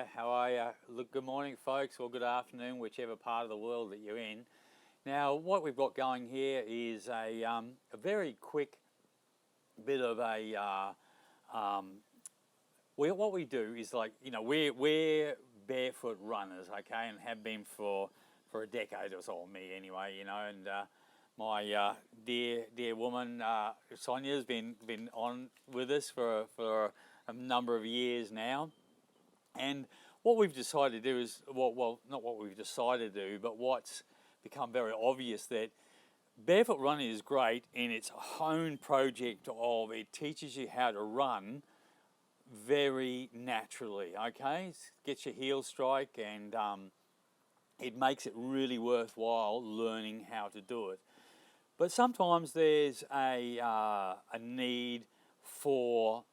you? How are you? Look, good morning, folks, or good afternoon, whichever part of the world that you're in. Now, what we've got going here is a very quick bit of what we do is we're barefoot runners, okay, and have been for a decade or so, me anyway, and my dear woman Sonia's been on with us for a number of years now. And what we've decided to do is, well, not what we've decided to do, but what's become very obvious, that barefoot running is great in its own project of it teaches you how to run very naturally, okay? It gets your heel strike, and it makes it really worthwhile learning how to do it. But sometimes there's a need for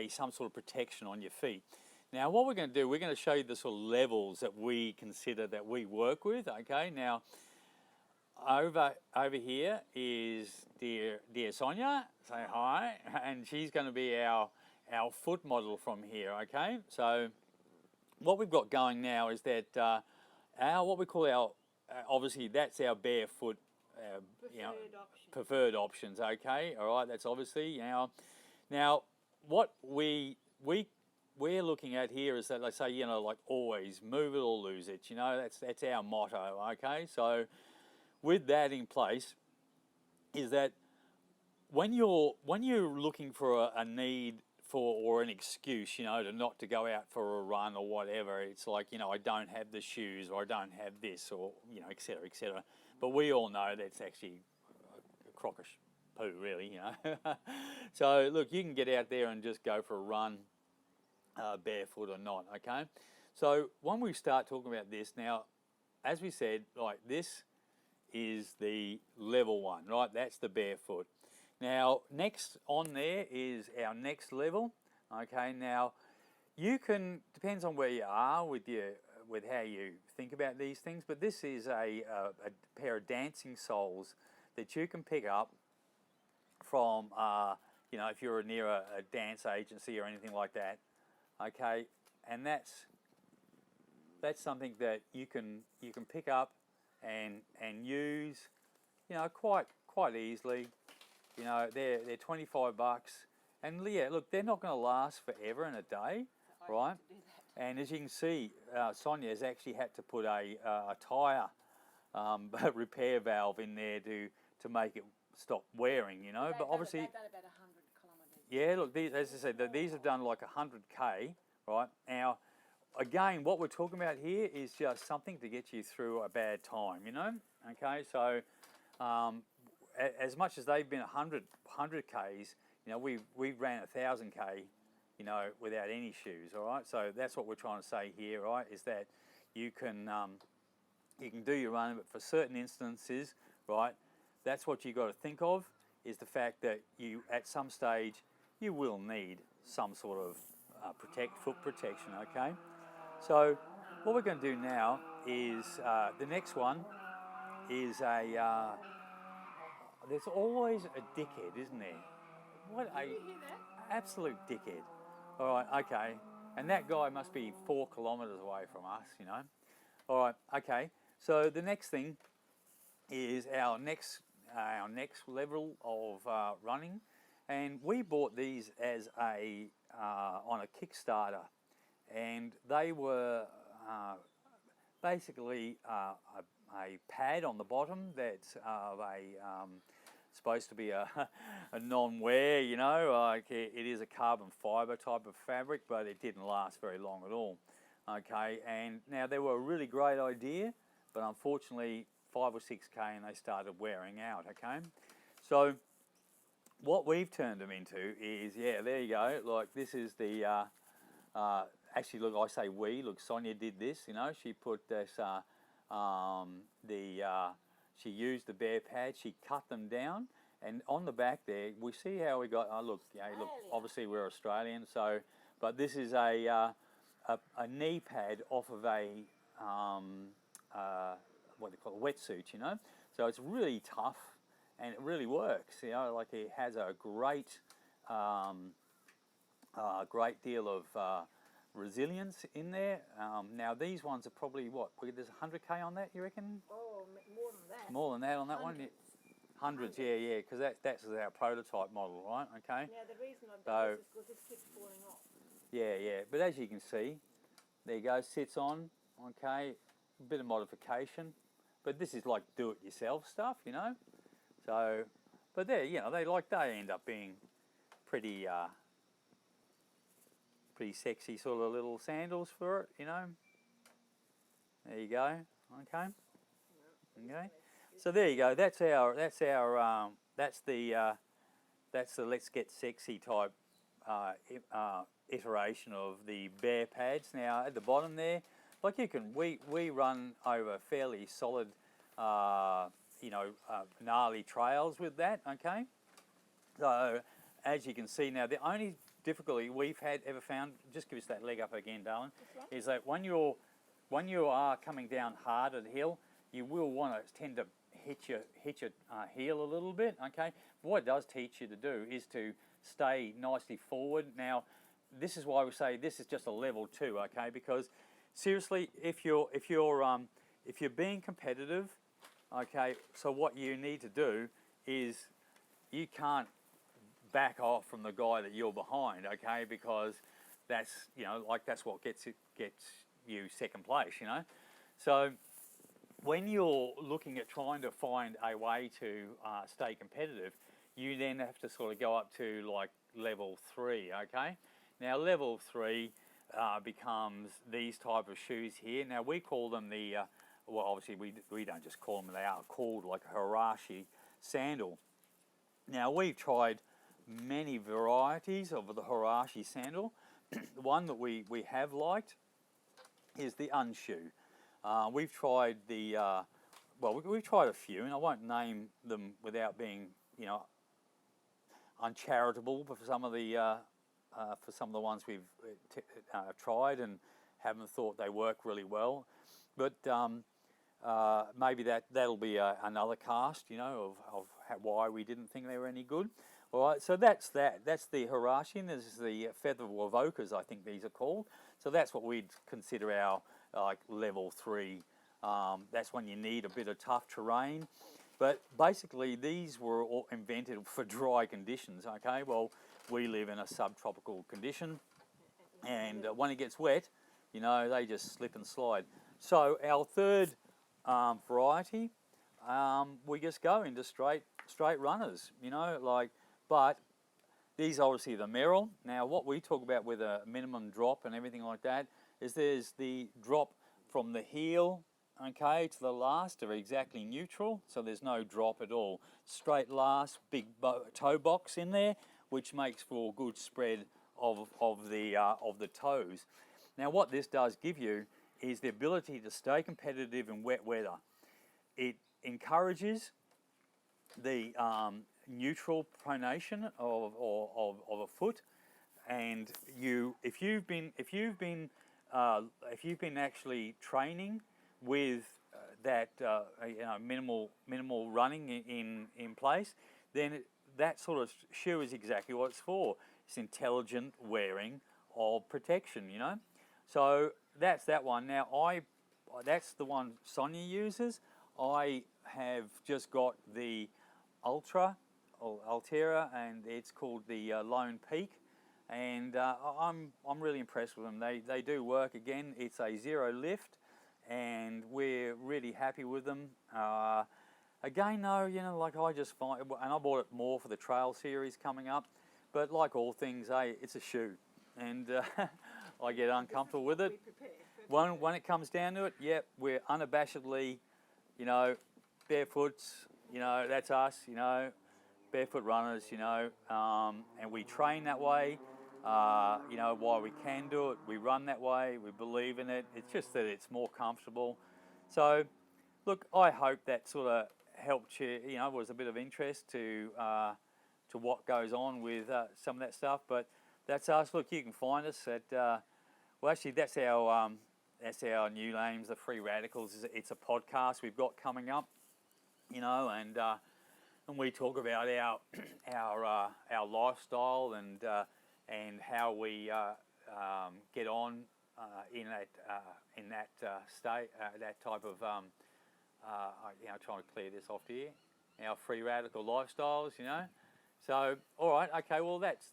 some sort of protection on your feet. Now, what we're going to do, we're going to show you the sort of levels that we consider that we work with. Okay, now over here is dear Sonia. Say hi, and she's going to be our foot model from here. Okay, so what we've got going now is that what we call our obviously that's our barefoot preferred options. Okay, all right, that's obviously now what we're looking at here is that they say, like always move it or lose it. That's our motto. Okay, so with that in place, is that when you're looking for a need for, or an excuse, to not to go out for a run or whatever, it's like, I don't have the shoes, or I don't have this, or et cetera, et cetera. But we all know that's actually a crock of poo, really, So look, you can get out there and just go for a run, barefoot or not. Okay, so when we start talking about this now, as we said, like this is the level one, right? That's the barefoot. Now, next on there is our next level. Okay, now you can, depends on where you are with how you think about these things, but this is a pair of dancing soles that you can pick up from, if you're near a dance agency or anything like that. Okay, and that's something that you can pick up and use, quite easily. They're $25, and yeah, look, they're not going to last forever in a day, right? And as you can see, Sonia has actually had to put a tire repair valve in there to make it stop wearing, But obviously, they've done about 100 kilometres. Yeah, look, as I said, these have done like 100k, right? Now, again, what we're talking about here is just something to get you through a bad time, Okay, so as much as they've been 100k's, we ran 1000k, without any shoes. All right, so that's what we're trying to say here, right? Is that you can do your running, but for certain instances, right? That's what you got to think of, is the fact that you, at some stage, you will need some sort of foot protection. Okay, so what we're going to do now is the next one is there's always a dickhead, isn't there? What Did you hear that? absolute dickhead. All right, okay, and that guy must be 4 kilometres away from us, All right, okay. So the next thing is our next level of running, and we bought these as on a Kickstarter, and they were basically a pad on the bottom that's supposed to be a non-wear, like it is a carbon fibre type of fabric, but it didn't last very long at all. Okay, and now they were a really great idea, but unfortunately 5 or 6k and they started wearing out. Okay, so what we've turned them into is, there you go, like this is the actually, look, I say we, look, Sonia did this, she put this she used the bare pad, she cut them down, and on the back there we see how we got, look, obviously we're Australian, so, but this is a knee pad off of a what they call a wetsuit, so it's really tough and it really works, like it has a great great deal of resilience in there. Now these ones are probably what? There's 100k on that, you reckon? Oh, more than that. More than that on that one? Hundreds. Hundreds, yeah, because that's our prototype model, right? Okay. Now the reason I've So- done this is because this keeps falling off. Yeah. But as you can see, there you go, sits on, okay, a bit of modification. But this is like do-it-yourself stuff, you know. So, but they end up being pretty pretty sexy sort of little sandals for it, you know. There you go. Okay. So there you go. That's the let's get sexy type iteration of the Bare pads. Now at the bottom there, like we run over fairly solid, gnarly trails with that. Okay. So as you can see now, the only difficulty we've ever found, just give us that leg up again, darling, is that when you are coming down hard at the hill, you will want to tend to hit your heel a little bit. Okay. What it does teach you to do is to stay nicely forward. Now, this is why we say this is just a level 2. Okay, because seriously, if you're being competitive, okay, so what you need to do is you can't back off from the guy that you're behind, okay, because that's what gets you second place, you know. So when you're looking at trying to find a way to stay competitive, you then have to sort of go up to like level 3, okay. Now level 3 becomes these type of shoes here. Now we call them well, obviously we don't just call them, they are called like a Hirashi sandal. Now we've tried many varieties of the Hirashi sandal. The one that we have liked is the unshoe. We've tried we've tried a few, and I won't name them without being, you know, uncharitable, but for some of the ones we've tried and haven't thought they work really well. But maybe that'll be another cast, you know, of why we didn't think they were any good. All right, so that's that. That's the Hirashi, and this is the Feather Wovocas, I think these are called. So that's what we'd consider our level 3. That's when you need a bit of tough terrain. But basically, these were all invented for dry conditions. Okay, well, we live in a subtropical condition, and when it gets wet, you know, they just slip and slide. So our third variety, we just go into straight runners, you know, like. But these obviously the Merrill. Now what we talk about with a minimum drop and everything like that is there's the drop from the heel, okay, to the last are exactly neutral, so there's no drop at all. Straight last, big toe box in there, which makes for a good spread of the toes. Now what this does give you is the ability to stay competitive in wet weather. It encourages the neutral pronation of a foot, and if you've been actually training with that minimal running in place, then that sort of shoe is exactly what it's for. It's intelligent wearing of protection, you know. So that's that one. Now that's the one Sonia uses. I have just got the Ultra or Altera, and it's called the Lone Peak, and I'm really impressed with them. They do work. Again, it's a zero lift, and we're really happy with them. Again, though, you know, like I just find, and I bought it more for the trail series coming up, but like all things, it's a shoe, and I get uncomfortable with it. When it comes down to it, yep, we're unabashedly, you know, barefoots, you know, that's us, you know, barefoot runners, you know, and we train that way, you know, while we can do it, we run that way, we believe in it. It's just that it's more comfortable. So, look, I hope that sort of helped you, you know, was a bit of interest to what goes on with some of that stuff. But that's us. Look, you can find us at, well, actually, that's our new names, the Free Radicals. It's a podcast we've got coming up, you know, and we talk about our lifestyle and how we get on in that state, that type of trying to clear this off here. Our free radical lifestyles, So all right, okay. Well, that's.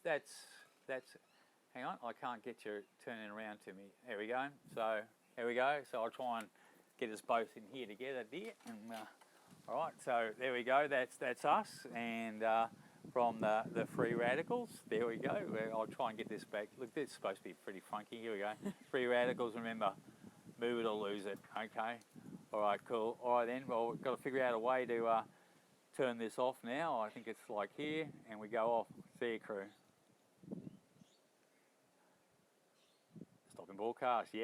Hang on, I can't get you turning around to me. There we go. So there we go. So I'll try and get us both in here together, dear. And all right. So there we go. That's us. And from the free radicals, there we go. I'll try and get this back. Look, this is supposed to be pretty funky. Here we go. Free radicals. Remember, move it or lose it. Okay. All right. Cool. All right then. Well, we've got to figure out a way to turn this off now. I think it's like here, and we go off. See you, crew. Stopping broadcast. Yeah.